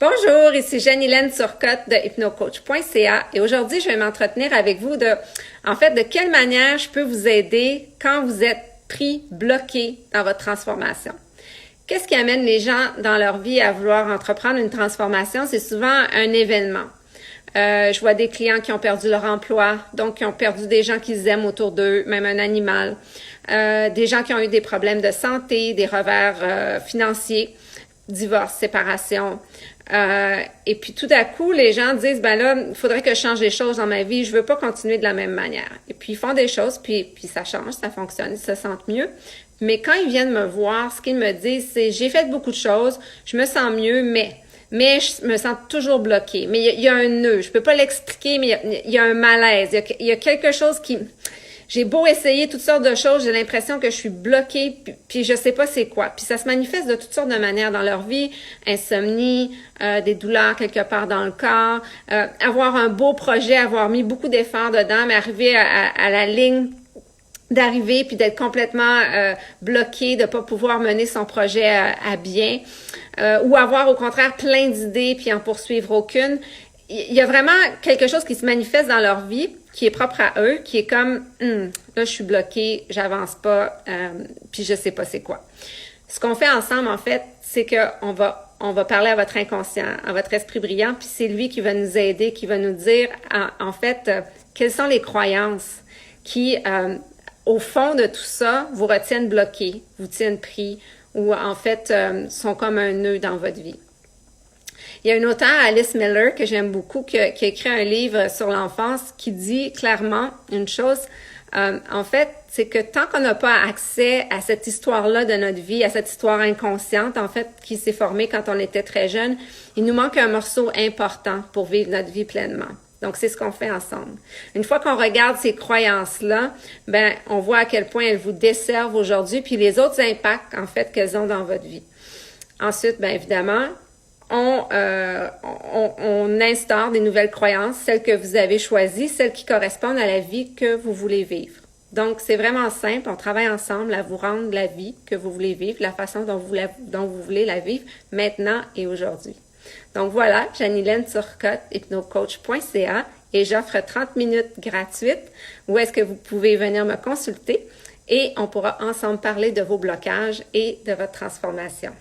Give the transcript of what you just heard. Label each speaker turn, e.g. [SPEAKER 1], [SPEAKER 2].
[SPEAKER 1] Bonjour, ici Jeanne-Hélène Turcotte de hypnocoach.ca et aujourd'hui, je vais m'entretenir avec vous de quelle manière je peux vous aider quand vous êtes pris, bloqué dans votre transformation. Qu'est-ce qui amène les gens dans leur vie à vouloir entreprendre une transformation? C'est souvent un événement. Je vois des clients qui ont perdu leur emploi, donc qui ont perdu des gens qu'ils aiment autour d'eux, même un animal. Des gens qui ont eu des problèmes de santé, des revers financiers, divorce, séparation. Et puis tout à coup, les gens disent, ben là, il faudrait que je change des choses dans ma vie, je veux pas continuer de la même manière. Et puis ils font des choses, puis ça change, ça fonctionne, ils se sentent mieux. Mais quand ils viennent me voir, ce qu'ils me disent, c'est, j'ai fait beaucoup de choses, je me sens mieux, mais je me sens toujours bloquée. Mais il y a un nœud, je peux pas l'expliquer, mais il y a un malaise, il y a quelque chose qui... J'ai beau essayer toutes sortes de choses, j'ai l'impression que je suis bloquée, puis je sais pas c'est quoi. Puis ça se manifeste de toutes sortes de manières dans leur vie, insomnie, des douleurs quelque part dans le corps, avoir un beau projet, avoir mis beaucoup d'efforts dedans, mais arriver à la ligne d'arriver puis d'être complètement bloqué, de pas pouvoir mener son projet à bien, ou avoir au contraire plein d'idées puis en poursuivre aucune. Il y a vraiment quelque chose qui se manifeste dans leur vie, qui est propre à eux, qui est comme là je suis bloquée, j'avance pas, puis je sais pas c'est quoi. Ce qu'on fait ensemble en fait, c'est que on va parler à votre inconscient, à votre esprit brillant, puis c'est lui qui va nous aider, qui va nous dire en fait quelles sont les croyances qui au fond de tout ça vous retiennent bloqué, vous tiennent pris ou en fait sont comme un nœud dans votre vie. Il y a une auteure, Alice Miller, que j'aime beaucoup, qui a écrit un livre sur l'enfance qui dit clairement une chose. En fait, c'est que tant qu'on n'a pas accès à cette histoire-là de notre vie, à cette histoire inconsciente, en fait, qui s'est formée quand on était très jeune, il nous manque un morceau important pour vivre notre vie pleinement. Donc, c'est ce qu'on fait ensemble. Une fois qu'on regarde ces croyances-là, ben, on voit à quel point elles vous desservent aujourd'hui, puis les autres impacts, en fait, qu'elles ont dans votre vie. Ensuite, ben, évidemment, on instaure des nouvelles croyances, celles que vous avez choisies, celles qui correspondent à la vie que vous voulez vivre. Donc, c'est vraiment simple. On travaille ensemble à vous rendre la vie que vous voulez vivre, la façon dont vous voulez la vivre maintenant et aujourd'hui. Donc voilà, Jeanne-Hélène Turcotte, hypnocoach.ca, et j'offre 30 minutes gratuites où est-ce que vous pouvez venir me consulter et on pourra ensemble parler de vos blocages et de votre transformation.